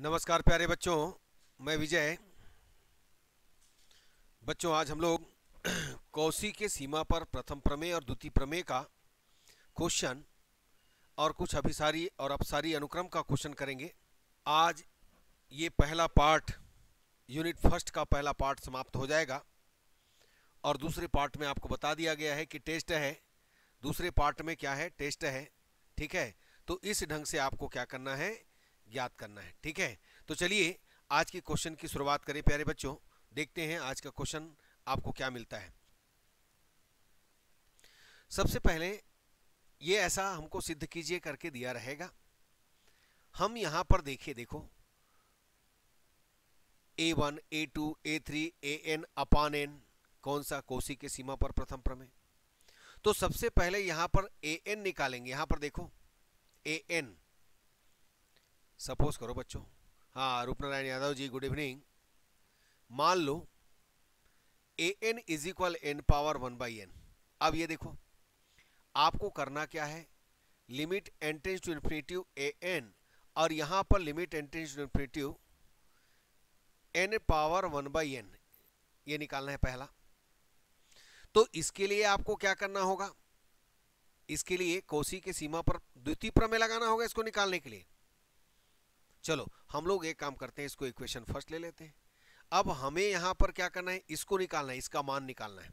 नमस्कार प्यारे बच्चों, मैं विजय। बच्चों, आज हम लोग कौशी के सीमा पर प्रथम प्रमेय और द्वितीय प्रमेय का क्वेश्चन और कुछ अभिसारी और अपसारी अनुक्रम का क्वेश्चन करेंगे। आज ये पहला पार्ट, यूनिट फर्स्ट का पहला पार्ट समाप्त हो जाएगा और दूसरे पार्ट में आपको बता दिया गया है कि टेस्ट है। दूसरे पार्ट में क्या है? टेस्ट है। ठीक है, तो इस ढंग से आपको क्या करना है? ज्ञात करना है। ठीक है, तो चलिए आज के क्वेश्चन की शुरुआत करें प्यारे बच्चों। देखते हैं आज का क्वेश्चन आपको क्या मिलता है। सबसे पहले ये ऐसा हमको सिद्ध कीजिए करके दिया रहेगा। हम यहां पर देखो A1, A2, A3, AN upon n कौन सा? कौशी के सीमा पर प्रथम प्रमेय। तो सबसे पहले यहां पर AN निकालेंगे। यहां पर देखो AN, सपोज करो बच्चों, हाँ रूपनारायण यादव जी गुड इवनिंग। मान लो AN is equal n power 1/n। अब ये देखो आपको करना क्या है, limit n tends to infinity AN और यहां पर limit n tends to infinity n power 1/n, ये निकालना है पहला। तो इसके लिए आपको क्या करना होगा? इसके लिए कौशी के सीमा पर द्वितीय प्रमेय लगाना होगा इसको निकालने के लिए। चलो हम लोग एक काम करते हैं, इसको इक्वेशन फर्स्ट ले लेते हैं। अब हमें यहां पर क्या करना है? इसको निकालना है, इसका मान निकालना है।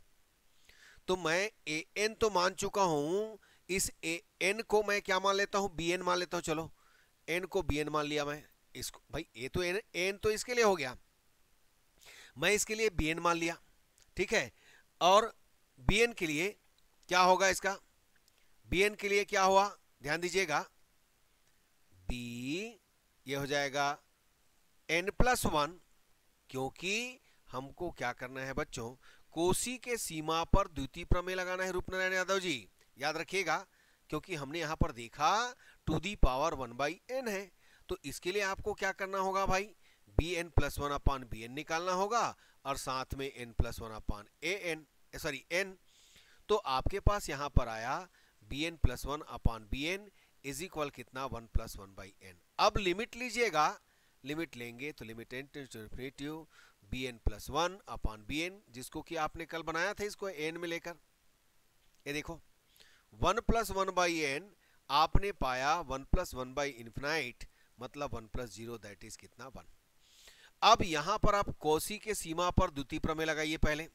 तो मैं AN तो मान चुका हूं, इस AN को मैं क्या मान लेता हूं? BN मान लेता हूं। चलो N को BN मान लिया मैं। इसको भाई ये तो N तो इसके लिए हो गया, मैं इसके लिए BN मान लिया। ठीक है, और BN के लिए क्या होगा? इसका BN के लिए क्या हुआ? ध्यान दीजिएगा, B ये हो जाएगा n+1, क्योंकि हमको क्या करना है बच्चों? कौशी के सीमा पर द्वितीय प्रमेय लगाना है रूपनारायण यादव जी, याद रखिएगा। क्योंकि हमने यहां पर देखा टू दी पावर 1/n है, तो इसके लिए आपको क्या करना होगा भाई? Bn+1 अपान Bn निकालना होगा और साथ में n+1 अपान n। तो आपके पास यहां पर आया Bn+1 upon Bn is equal कितना? 1+1/n। अब लिमिट लीजिएगा, लिमिट लेंगे तो limit n tends to infinity Bn+1 upon Bn, जिसको कि आपने कल बनाया था इसको n में लेकर। ये देखो 1+1/n आपने पाया 1+1/इन्फिनाइट, मतलब 1+0 दैट इज कितना? 1। अब यहां पर आप कौशी के सीमा पर द्वितीय प्रमेय लगाइए। पहले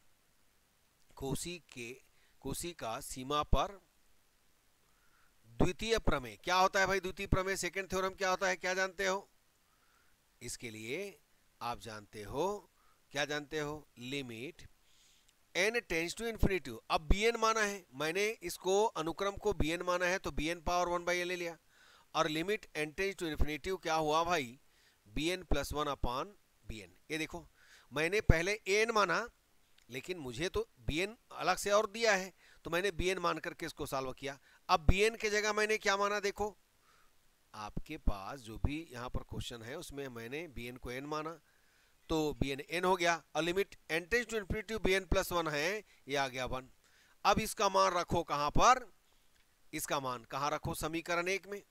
कौशी का सीमा पर द्वितीय प्रमेय क्या होता है भाई? द्वितीय प्रमेय सेकंड थ्योरम क्या होता है? क्या जानते हो? इसके लिए आप जानते हो, क्या जानते हो? Limit n tends to infinity. अब Bn माना है, मैंने इसको अनुक्रम को Bn माना है तो Bn पावर 1/n ले लिया, और limit n tends to infinity क्या हुआ भाई? Bn+1 upon Bn। ये देखो मैंने पहले an माना, लेकिन मुझे तो Bn अलग से और दिया है, तो मैंने Bn मान करके इसको सॉल्व किया। अब Bn के जगह मैंने क्या माना? देखो आपके पास जो भी यहाँ पर क्वेश्चन है उसमें मैंने Bn को n माना, तो Bn n हो गया, और limit n tends to infinity Bn+1 है, ये आ गया 1। अब इसका मान रखो कहां पर? इसका मान कहां रखो? समीकरण 1 में।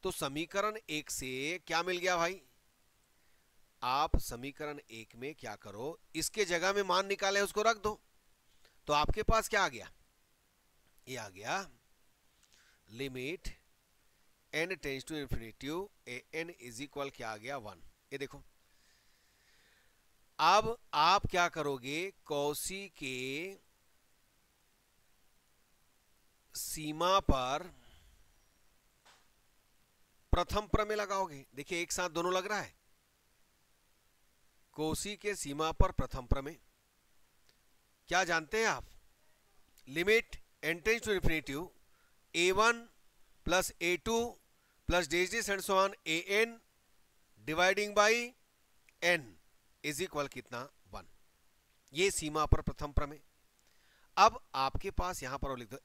तो समीकरण 1 से क्या मिल गया भाई? आप समीकरण 1 में क्या करो, इसके जगह में मान निकाले उसको रख दो, तो आपके पास क्या आ गया? ये आ गया limit n tends to infinity an is equal क्या आ गया? 1। ये देखो अब आप क्या करोगे? कौशी के सीमा पर प्रथम प्रमेय लगाओगे। देखिए एक साथ दोनों लग रहा है। कौशी के सीमा पर प्रथम प्रमेय क्या जानते हैं आप? Limit n tends to infinity A1 plus A2 plus डेजिस and so on AN dividing by n is equal कितना? 1। ये सीमा पर प्रथम प्रमेय। अब आपके पास यहां पर लिख दो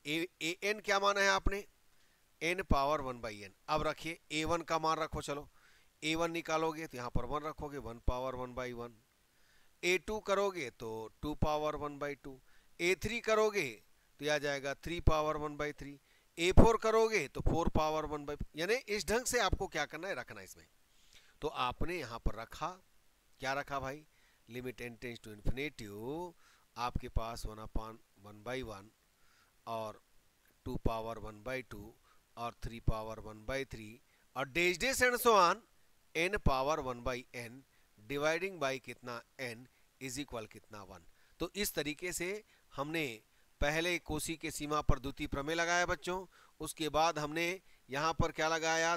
AN क्या माना है आपने? n power 1/n। अब रखिए A1 का मान रखो। चलो A1 निकालोगे तो यहां पर 1 रखोगे, 1 पावर 1/1। A2 करोगे तो 2 पावर 1/2। A3 करोगे तो यह आ जाएगा 3 पावर 1/3। A4 करोगे तो 4 पावर 1/, यानी इस ढंग से आपको क्या करना है? रखना है इसमें। तो आपने यहाँ पर रखा, क्या रखा भाई, limit n tends to infinity, आपके पास 1/1 और 2 पावर 1/2 और 3 पावर 1/3 और days days and so on n power 1/n dividing by कितना n इज इक्वल कितना 1। तो इस तरीके से हमने पहले कोशी के सीमा पर द्वितीय प्रमेय लगाया बच्चों, उसके बाद हमने यहाँ पर क्या लगाया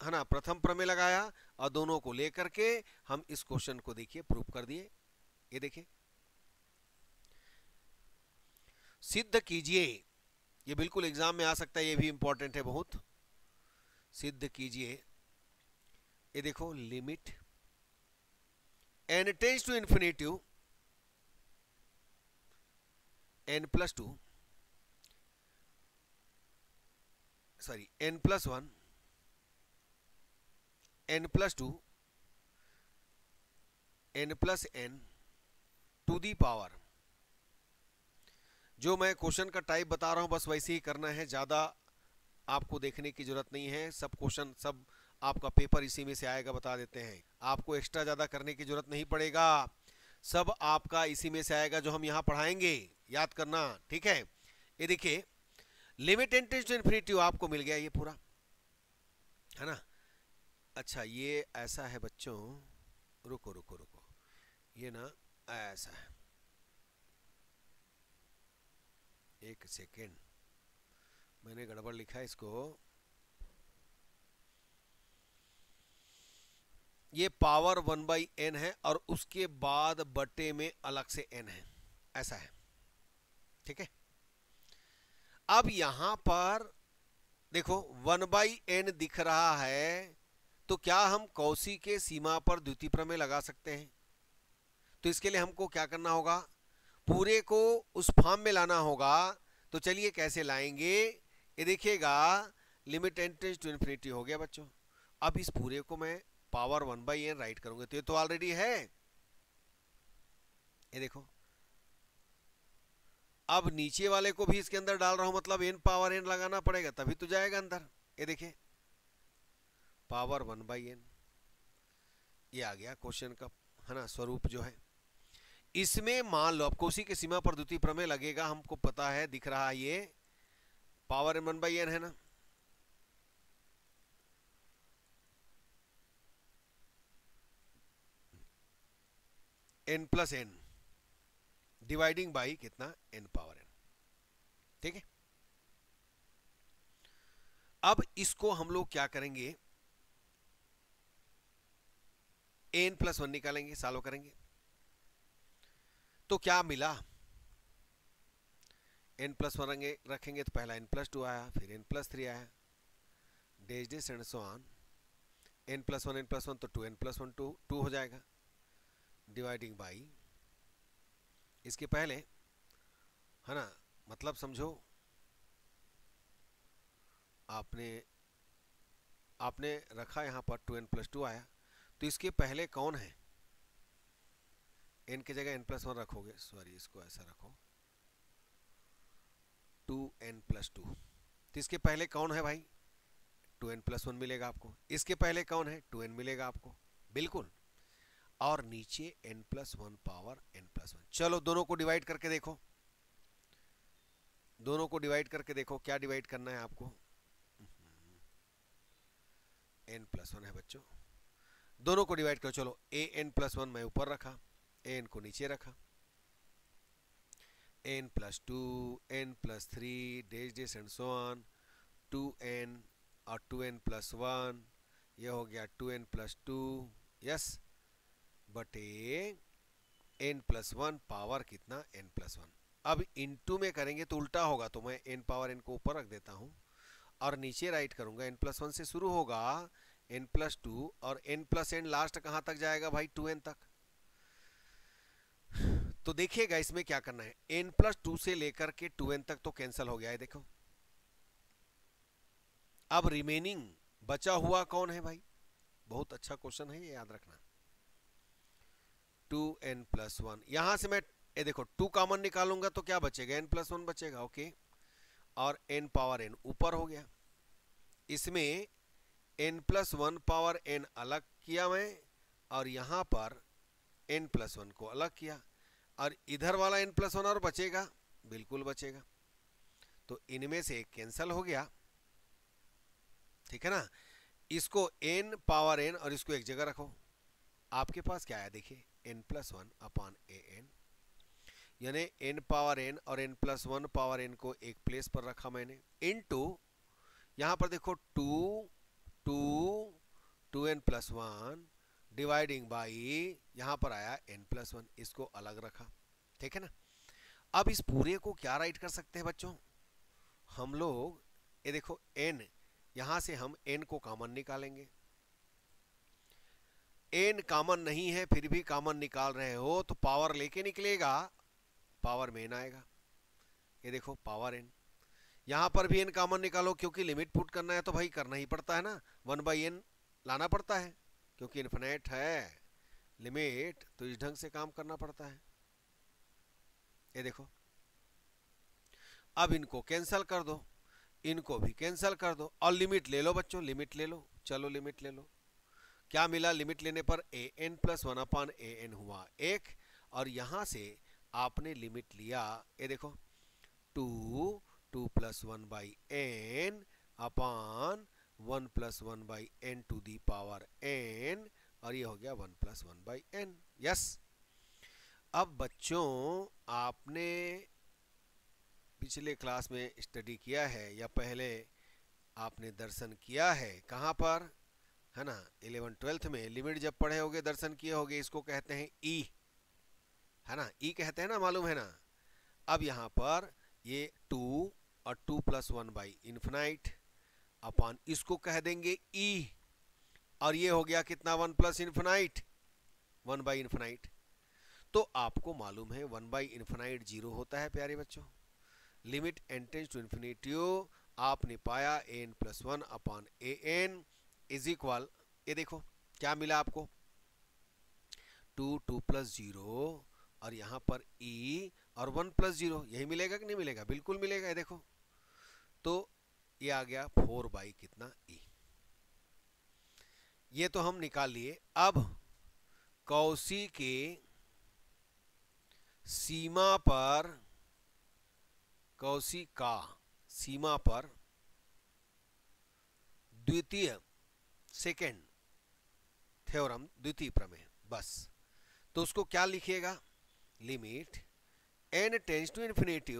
है ना, प्रथम प्रमेय लगाया, और दोनों को लेकर के हम इस क्वेश्चन को देखिए प्रूव कर दिए। ये देखिए, सिद्ध कीजिए, ये बिल्कुल एग्जाम में आ सकता है, ये भी इंपॉर्टेंट है बहुत। सिद्ध कीजिए, ये देखो, limit n tends to infinity n plus 2 sorry n plus 1 n plus 2 n plus n to the power, जो मैं क्वेश्चन का टाइप बता रहा हूं बस वैसे ही करना है, ज्यादा आपको देखने की जरूरत नहीं है। सब क्वेश्चन, सब आपका पेपर इसी में से आएगा, बता देते हैं, आपको एक्स्ट्रा ज्यादा करने की जरूरत नहीं पड़ेगा, सब आपका इसी में से आएगा जो हम यहाँ पढ़ाएंगे, याद करना, ठीक है। ये देखिए, limit n tends to infinity आपको मिल गया ये पूरा, है ना। अच्छा, ये ऐसा है बच्चों, रुको रुको रुको, ये ना ऐसा है, एक सेकेंड, मैंने गड़बड़ लिखा है इसको, ये पावर 1/n है और उसके बाद बटे में अलग से n है, ऐसा है, ठीक है। अब यहां पर देखो 1/n दिख रहा है, तो क्या हम कौशी के सीमा पर द्वितीय प्रमेय लगा सकते हैं? तो इसके लिए हमको क्या करना होगा, पूरे को उस फॉर्म में लाना होगा। तो चलिए कैसे लाएंगे, ये देखिएगा, limit n tends to infinity हो गया बच्चों। अब इस पूरे को मैं पावर 1/n राइट करूंगा, तो ये तो ऑलरेडी है, ये देखो। अब नीचे वाले को भी इसके अंदर डाल रहा हूं, मतलब n पावर n लगाना पड़ेगा तभी तो जाएगा अंदर। ये देखिए, पावर 1/n, ये आ गया क्वेश्चन का, है ना, स्वरूप जो है। इसमें मान लो अब कोशी की सीमा पर द्वितीय प्रमेय लगेगा, हमको पता है, दिख रहा है, ये पावर 1/n है ना। n plus n dividing by कितना, n पावर n, ठीक है। अब इसको हम लोग क्या करेंगे, n प्लस 1 निकालेंगे, सॉल्व करेंगे, तो क्या मिला, n प्लस 1 रखेंगे तो पहला n प्लस 2 आया, फिर n प्लस 3 आया, days days and so on, n plus 1 तो 2n प्लस 1 2 हो जाएगा, डिवाइडिंग बाई, इसके पहले, है ना, मतलब समझो, आपने रखा यहां पर 2n प्लस 2 आया, तो इसके पहले कौन है, n की जगह n प्लस 1 रखोगे, सॉरी इसको ऐसा रखो, 2n प्लस 2, तो इसके पहले कौन है भाई, 2n प्लस 1 मिलेगा आपको, इसके पहले कौन है, 2n मिलेगा आपको, बिल्कुल, और नीचे n plus 1 power n plus 1। चलो दोनों को डिवाइड करके देखो, दोनों को डिवाइड करके देखो, क्या डिवाइड करना है आपको, n प्लस 1 है बच्चों, दोनों को डिवाइड करो। चलो a n प्लस 1 मैं ऊपर रखा, a n को नीचे रखा, n plus 2, n plus 3, days days and so on, 2n और 2n प्लस 1, ये हो गया 2n प्लस 2, यस, बटे n प्लस 1 पावर कितना, n प्लस 1। अब इनटू में करेंगे तो उल्टा होगा, तो मैं n पावर n को ऊपर रख देता हूं और नीचे राइट करूंगा, n प्लस 1 से शुरू होगा, n प्लस 2 और n प्लस n लास्ट कहां तक जाएगा भाई, 2n तक। तो देखिएगा इसमें क्या करना है, n प्लस 2 से लेकर के 2n तक तो कैंसिल हो गया है, देखो। अब रिमेनिंग बचा हुआ कौन है भाई, बहुत अच्छा क्वेश्चन है ये, याद रखना, 2n प्लस 1, यहां से मैं ये देखो 2 कॉमन निकालूंगा तो क्या बचेगा, n प्लस 1 बचेगा, ओके, और n पावर n ऊपर हो गया, इसमें n प्लस 1 पावर n अलग किया मैं, और यहाँ पर n+1 को अलग किया, और इधर वाला n+1 और बचेगा, बिल्कुल बचेगा। तो इनमें से एक कैंसल हो गया, ठीक है ना। इसको n पावर n और इसको एक जगह रखो, आपके पास क्या आया देखिए, n+1 अपान an, यानी n पावर n और n+1 पावर n को एक प्लेस पर रखा मैंने, इनटू यहां पर देखो 2n+1 डिवाइडिंग बाई, यहां पर आया n+1, इसको अलग रखा, ठीक है ना। अब इस पूरे को क्या राइट कर सकते हैं बच्चों, हम लोग ये देखो n, यहां से हम n को कॉमन निकालेंगे, n कॉमन नहीं है फिर भी कॉमन निकाल रहे हो तो पावर लेके निकलेगा, पावर में n आएगा, ये देखो पावर n। यहां पर भी n कॉमन निकालो, क्योंकि लिमिट पुट करना है तो भाई करना ही पड़ता है ना, 1/n लाना पड़ता है, क्योंकि इन्फिनिट है लिमिट, तो इस ढंग से काम करना पड़ता है। ये देखो, अब इनको कैंसल कर दो, इनको भी कैंसल कर दो, और लिमिट ले लो बच्चों, लिमिट ले लो, चलो लिमिट ले लो, क्या मिला, लिमिट लेने पर an+1 अपान an हुआ 1, और यहां से आपने लिमिट लिया, ये देखो 2+1/n upon 1+1/n to the power n, और ये हो गया 1+1/n। यस, अब बच्चों आपने पिछले क्लास में स्टडी किया है या पहले आपने दर्शन किया है, कहाँ पर है ना, 11th-12th में लिमिट जब पढ़े होगे, दर्शन किए होगे, इसको कहते हैं ई, है ना, ई कहते हैं ना, मालूम है ना। अब यहाँ पर ये 2 और 2+1/इन्फिनाइट अपान इसको कह देंगे ई, और ये हो गया कितना, 1+इन्फिनाइट, 1/इन्फिनाइट। तो आपको मालूम है 1/इन्फिनाइट 0 होता है प्यारे बच्चों, limit n tends to infinity, आपने पाया an+1 upon an is equal, ये देखो क्या मिला आपको, 2+0 और यहाँ पर e और 1+0, यही मिलेगा कि नहीं मिलेगा, बिल्कुल मिलेगा, ये देखो, तो ये आ गया 4 कितना e, ये तो हम निकाल लिए। अब कौशी के सीमा पर, कौशी का सीमा पर द्वितीय सेकेंड थ्योरम, द्वितीय प्रमेय, बस, तो उसको क्या लिखिएगा, limit n tends to infinity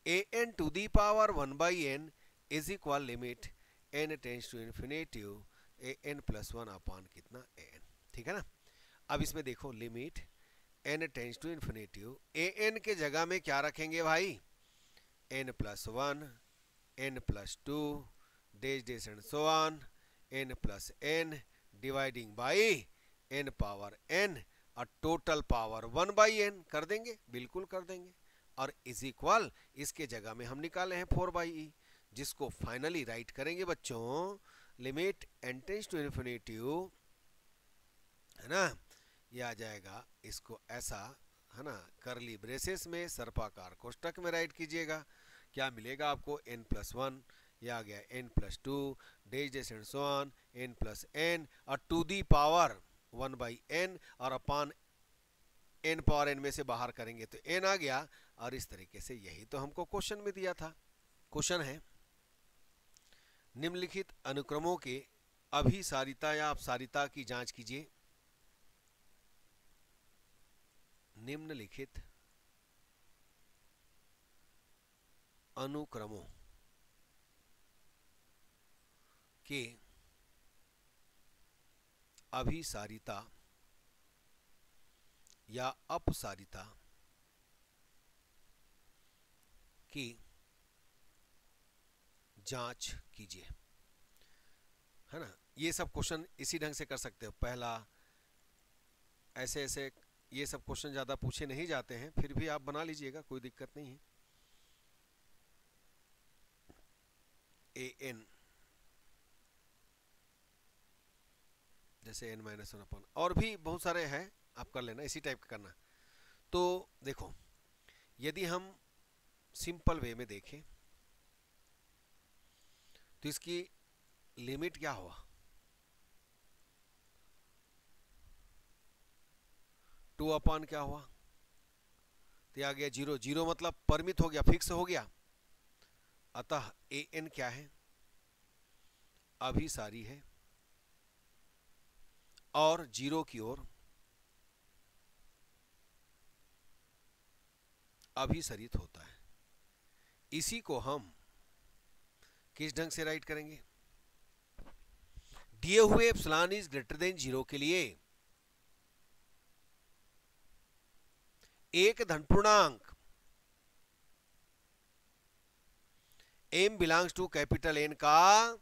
an to the power 1/n is equal limit n tends to infinity an+1 upon कितना an, ठीक है ना। अब इसमें देखो limit n tends to infinity, an के जगह में क्या रखेंगे भाई, n+1 n+2 डेज and so on, n+n dividing by n power n, और टोटल पावर 1/n कर देंगे, बिल्कुल कर देंगे, और इज इक्वल इसके जगह में हम निकाले हैं 4/e, जिसको फाइनली राइट करेंगे बच्चों, limit n tends to infinity, है ना, ये आ जाएगा, इसको ऐसा है ना, करली ब्रेसेस में सर्पाकार कोष्टक में राइट कीजिएगा, क्या मिलेगा आपको, n+1, ये आ गया n+2 डेज एंड सो ऑन, n+n और टू दी पावर 1/n, और अपान n पावर n में से बाहर करेंगे तो n आ गया, और इस तरीके से, यही तो हमको क्वेश्चन में दिया था। क्वेश्चन है, निम्नलिखित अनुक्रमों के अभिसारिता या अपसारिता की जांच कीजिए, निम्नलिखित अनुक्रमों के अभिसारिता या अपसारिता की जांच कीजिए, है ना। ये सब क्वेश्चन इसी ढंग से कर सकते हो, पहला ऐसे ऐसे, ये सब क्वेश्चन ज़्यादा पूछे नहीं जाते हैं, फिर भी आप बना लीजिएगा, कोई दिक्कत नहीं है। an जैसे n-1 और भी बहुत सारे हैं, आप कर लेना, इसी टाइप का करना। तो देखो, यदि हम सिंपल वे में देखें तो इसकी लिमिट क्या हुआ, 2 अपॉन क्या हुआ, तो आ गया 0, 0 मतलब परिमित हो गया, फिक्स हो गया। अतः ए एन क्या है, अभिसारी है और 0 की ओर अभिसरित होता है। इसी को हम किस ढंग से राइट करेंगे, दिए हुए एप्सिलॉन इज ग्रेटर देन 0 के लिए एक धन पूर्णांक m belongs to capital N का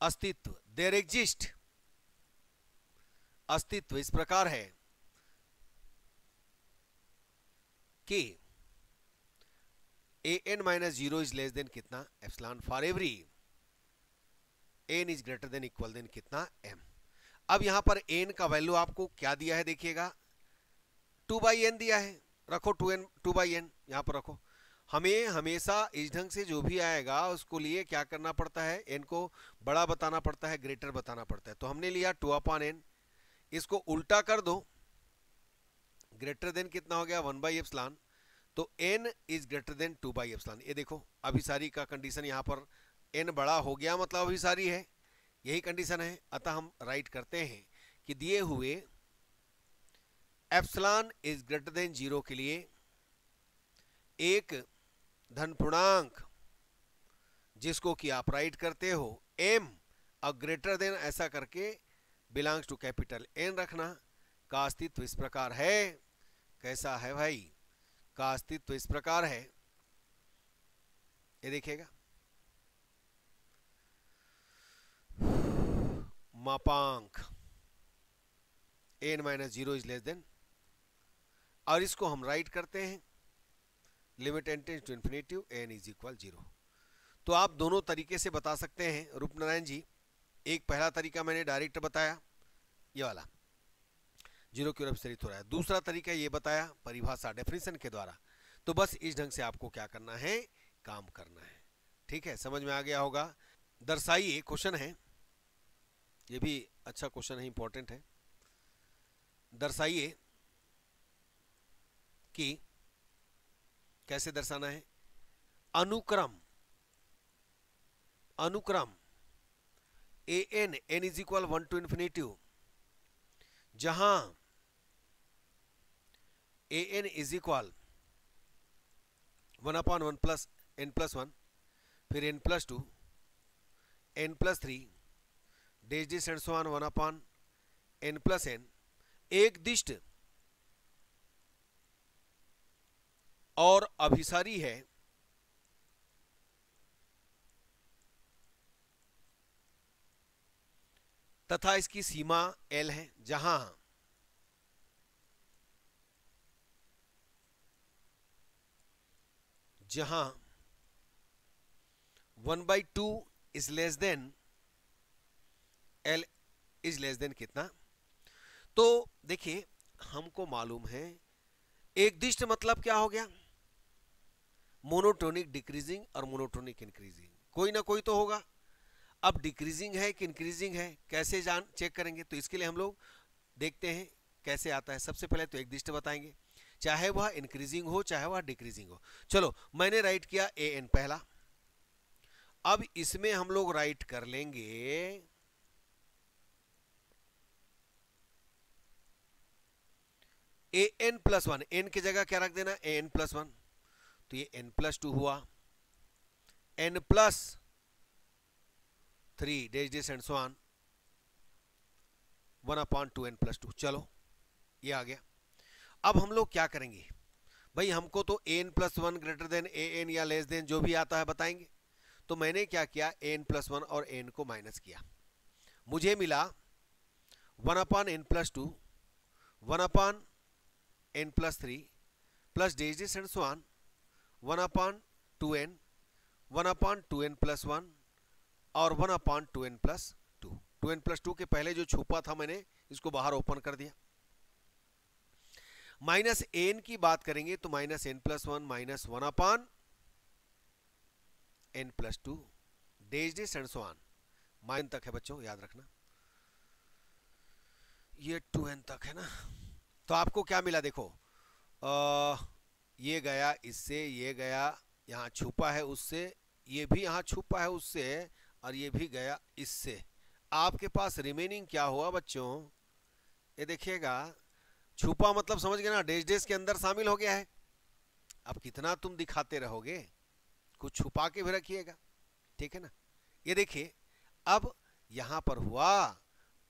अस्तित्व, देयर एग्जिस्ट, अस्तित्व इस प्रकार है कि an minus 0 is less than कितना, epsilon, for every n is greater than equal than कितना, m। अब यहां पर n का वैल्यू आपको क्या दिया है, देखिएगा 2/n दिया है, रखो 2/n यहां पर रखो। हमें हमेशा इस ढंग से जो भी आएगा उसको लिए क्या करना पड़ता है, n को बड़ा बताना पड़ता है, ग्रेटर बताना पड़ता है। तो हमने लिया 2/n, इसको उल्टा कर दो, ग्रेटर देन कितना हो गया 1/एप्सिलॉन, तो n इज ग्रेटर देन 2/एप्सिलॉन। ये देखो अभिसारी का कंडीशन, यहां पर n बड़ा हो गया मतलब अभिसारी है, यही कंडीशन है। अतः हम राइट करते हैं कि दिए हुए एप्सिलॉन इज ग्रेटर देन 0 के लिए एक धन पूर्णांक जिसको कि आप राइट करते हो m और ग्रेटर देन ऐसा करके बिलोंग्स टू कैपिटल N रखना, का अस्तित्व इस प्रकार है। कैसा है भाई, का अस्तित्व इस प्रकार है, ये देखिएगा, मापांक n minus 0 is less than, और इसको हम राइट करते हैं limit n tends to infinity n is equal 0। तो आप दोनों तरीके से बता सकते हैं रूपनारायण जी। एक पहला तरीका मैंने डायरेक्ट बताया, ये वाला 0 की ओर अभिसरित हो रहा है। दूसरा तरीका ये बताया परिभाषा डेफिनेशन के द्वारा। तो बस इस ढंग से आपको क्या करना है, काम करना है। ठीक है, समझ में आ गया होगा। दर्शाइए, क्वेश्चन है, ये भी अच्छा क्वेश्चन है, इंपॉर्टेंट है। दर्शाइए कि कैसे दर्शाना है, अनुक्रम an n is equal 1 to infinity, जहां an is equal 1/1 plus n+1, फिर n+2, n+3, days and so on 1/n+n, एक दिष्ट और अभिसारी है तथा इसकी सीमा L है, जहां जहां 1/2 is less then L is less than कितना। तो देखिए हमको मालूम है एक दिष्ट मतलब क्या हो गया, मोनोटोनिक डिक्रीजिंग और मोनोटोनिक इंक्रीजिंग, कोई ना कोई तो होगा। अब डिक्रीजिंग है कि इंक्रीजिंग है कैसे चेक करेंगे, तो इसके लिए हम लोग देखते हैं कैसे आता है। सबसे पहले तो एक दिष्ट बताएंगे, चाहे वह इंक्रीजिंग हो चाहे वह डिक्रीजिंग हो। चलो मैंने राइट किया an पहला, अब इसमें हम लोग राइट कर लेंगे an+1, n की जगह क्या रख देना an+1, तो ये n+2 हुआ, n+3 days and so on 1/2n+2। चलो ये आ गया। अब हम लोग क्या करेंगे भाई, हमको तो an+1 ग्रेटर देन an या लेस देन जो भी आता है बताएंगे। तो मैंने क्या किया, an+1 और n को माइनस किया, मुझे मिला 1/n+2, 1/n+3 plus days and so on 1/2n, 1/2n+1 और 1/2n+2। 2n+2 के पहले जो छुपा था मैंने इसको बाहर ओपन कर दिया। माइनस एन की बात करेंगे तो minus n+1 minus 1/n+2 days and so on, mine तक है बच्चों, याद रखना ये 2n तक है ना। तो आपको क्या मिला देखो, ये गया इससे, ये गया यहाँ छुपा है उससे, ये भी यहाँ छुपा है उससे, और ये भी गया इससे। आपके पास रिमेनिंग क्या हुआ बच्चों, ये देखिएगा, छुपा मतलब समझ गए ना, डैश डैश के अंदर शामिल हो गया है। अब कितना तुम दिखाते रहोगे, कुछ छुपा के भी रखिएगा, ठीक है ना। ये देखिए अब यहां पर हुआ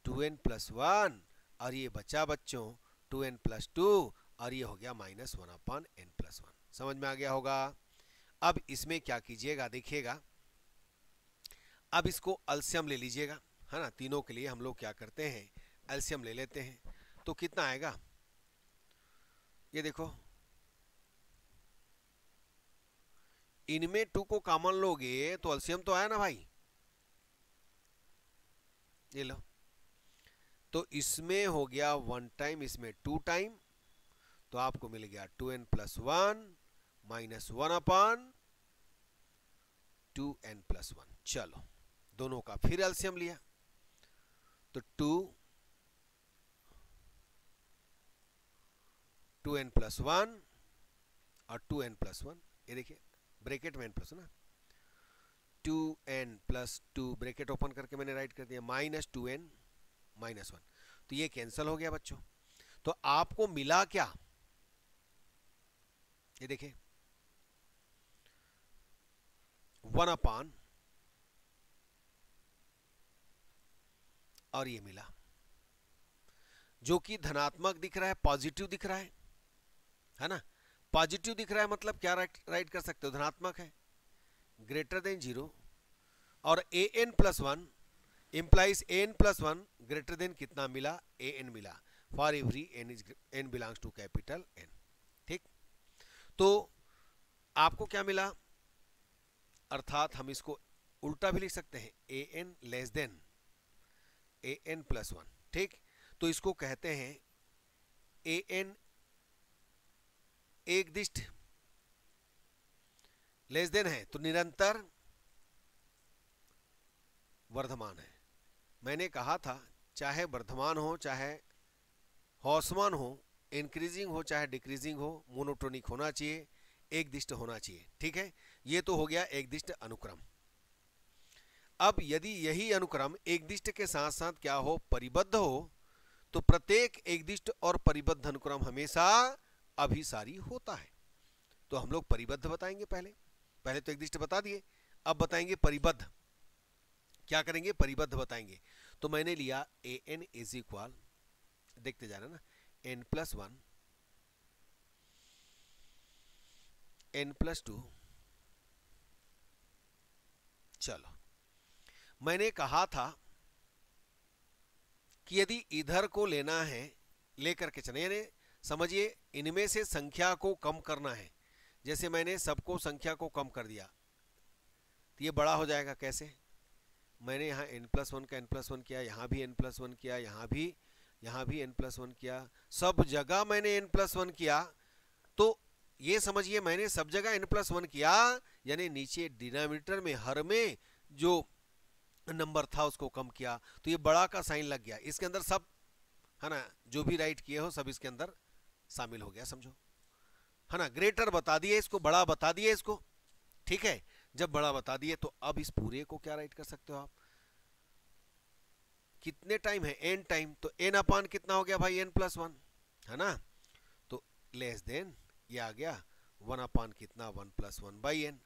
2n+1 और ये बचा बच्चों 2n+2 और ये हो गया -1/n+1। समझ में आ गया होगा। अब इसमें क्या कीजिएगा देखिएगा, अब इसको एलसीएम ले लीजिएगा, है ना। तीनों के लिए हम लोग क्या करते हैं, एलसीएम ले लेते हैं। तो कितना आएगा, ये देखो, इनमें 2 को कॉमन लोगे तो एलसीएम तो आया ना भाई, ये लो। तो इसमें हो गया 1 टाइम, इसमें 2 टाइम, तो आपको मिल गया 2n+1 -1/2n+1। चलो दोनों का फिर एलसीएम लिया, तो 2n+1 और 2n+1, ये देखिए ब्रैकेट में n+ ना, 2n+2 ब्रैकेट ओपन करके मैंने राइट कर दिया, -2n -1, तो ये कैंसिल हो गया बच्चों। तो आपको मिला क्या, ये देखिए 1/, और ये मिला जो कि धनात्मक दिख रहा है, पॉजिटिव दिख रहा है ना। पॉजिटिव दिख रहा है मतलब क्या राइट कर सकते हो, धनात्मक है, >0, और an+1 implies an+1 greater than कितना मिला, an मिला, for every n belongs to capital N। ठीक, तो आपको क्या मिला, अर्थात हम इसको उल्टा भी लिख सकते हैं, an लेस देन an+1। ठीक, तो इसको कहते हैं an एकदिष्ट, लेस देन है तो निरंतर वर्धमान है। मैंने कहा था चाहे वर्धमान हो चाहे ह्रासमान हो, इंक्रीजिंग हो चाहे डिक्रीजिंग हो, मोनोटोनिक होना चाहिए, एकदिष्ट होना चाहिए। ठीक है, ये तो हो गया एकदिष्ट अनुक्रम। अब यदि यही अनुक्रम एकदिष्ट के साथ साथ क्या हो, परिबद्ध हो, तो प्रत्येक एकदिष्ट और परिबद्ध अनुक्रम हमेशा अभिसारी होता है। तो हम लोग परिबद्ध बताएंगे, पहले तो एकदिष्ट बता दिए, अब बताएंगे परिबद्ध। क्या करेंगे, परिबद्ध बताएंगे। तो मैंने लिया an इज इक्वल, देखते जाना ना, n+1 n+2। चलो मैंने कहा था कि यदि इधर को लेना है, लेकर के चले, यानी समझिए इनमें से संख्या को कम करना है, जैसे मैंने सबको संख्या को कम कर दिया तो ये बड़ा हो जाएगा। कैसे, मैंने यहाँ n+1 का n+1 किया, यहाँ भी n+1 किया, यहाँ भी n+1 किया, सब जगह मैंने n+1 किया। तो ये समझिए मैंने सब जगह n+1 किया, यानी नीचे डिनोमिनेटर में, हर में जो नंबर था उसको कम किया, तो ये बड़ा का साइन लग गया इसके अंदर, सब है ना, जो भी राइट किए हो सब इसके अंदर शामिल हो गया, समझो, है ना। ग्रेटर बता दिए इसको, बड़ा बता दिए इसको। ठीक है, जब बड़ा बता दिए तो अब इस पूरे को क्या राइट कर सकते हो आप, कितने टाइम है, n टाइम, तो n/, कितना हो गया भाई, n+1, है ना। तो लेस देन ये आ गया 1/, कितना, 1+1/n।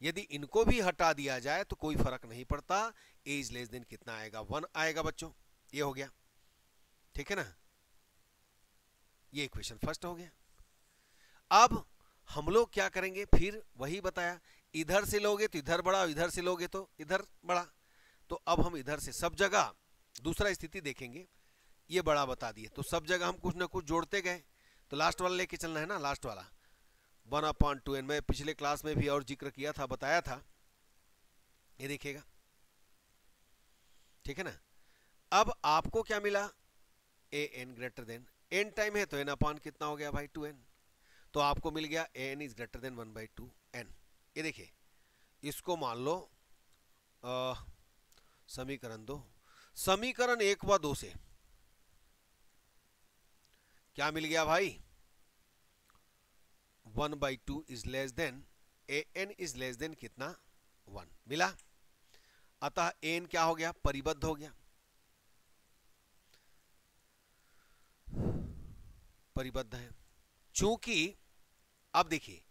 यदि इनको भी हटा दिया जाए तो कोई फर्क नहीं पड़ता, एज लेस देन कितना आएगा, 1 आएगा बच्चों, ये हो गया। ठीक है ना, ये इक्वेशन फर्स्ट हो गया। अब हम लोग क्या करेंगे, फिर वही बताया, इधर से लोगे तो इधर बड़ा, इधर से लोगे तो इधर बड़ा। तो अब हम इधर से सब जगह दूसरा स्थिति देखेंगे, ये बड़ा बता दिए तो सब जगह हम कुछ ना कुछ जोड़ते गए, तो लास्ट वाला लेके चलना है ना, लास्ट वाला 1/2n। मैं पिछले क्लास में भी और जिक्र किया था, बताया था, ये देखिएगा। ठीक है ना, अब आपको क्या मिला, an greater than, n time है तो n/, कितना हो गया भाई, 2n। तो आपको मिल गया an is greater then 1/2n। ये देखिए, इसको मान लो समीकरण 2, समीकरण 1 व 2 से क्या मिल गया भाई, 1/2 is less then an is less than कितना, 1 मिला। अतः an क्या हो गया, परिबद्ध हो गया, परिबद्ध है। चूंकि अब देखिए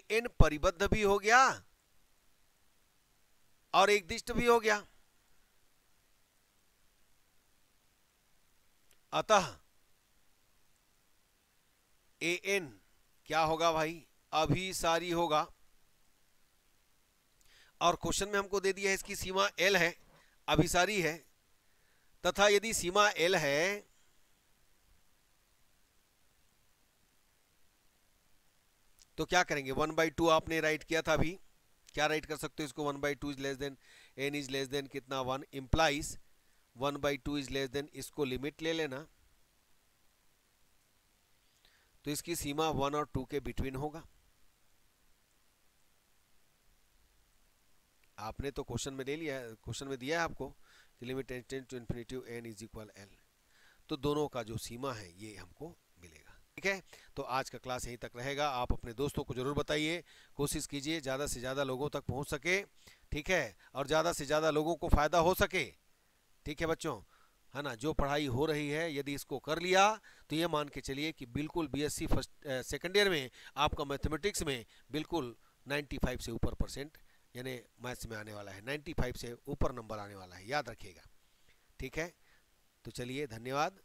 an परिबद्ध भी हो गया और एकदिष्ट भी हो गया, अतः an क्या होगा भाई, अभिसारी होगा। और क्वेश्चन में हमको दे दिया है इसकी सीमा L है, अभिसारी है, तथा यदि सीमा L है तो क्या करेंगे, 1/2 आपने राइट किया था अभी, क्या राइट कर सकते हो इसको, 1/2 is less then n is less than कितना 1, इंप्लाइज 1/2 इज लेस देन, इसको लिमिट ले लेना, तो इसकी सीमा 1 और 2 के बिटवीन होगा। आपने तो क्वेश्चन में ले लिया, क्वेश्चन में दिया है आपको कि limit tend to infinity n is equal l, तो दोनों का जो सीमा है ये हमको मिलेगा। ठीक है, तो आज का क्लास यहीं तक रहेगा। आप अपने दोस्तों को जरूर बताइए, कोशिश कीजिए ज़्यादा से ज़्यादा लोगों तक पहुंच सके, ठीक है, और ज़्यादा से ज़्यादा लोगों को फ़ायदा हो सके। ठीक है बच्चों, है ना, जो पढ़ाई हो रही है यदि इसको कर लिया तो ये मान के चलिए कि बिल्कुल बीएससी फर्स्ट सेकेंड ईयर में आपका मैथमेटिक्स में बिल्कुल 95 से ऊपर परसेंट यानी मैथ्स में आने वाला है, 95 से ऊपर नंबर आने वाला है, याद रखिएगा। ठीक है, तो चलिए धन्यवाद।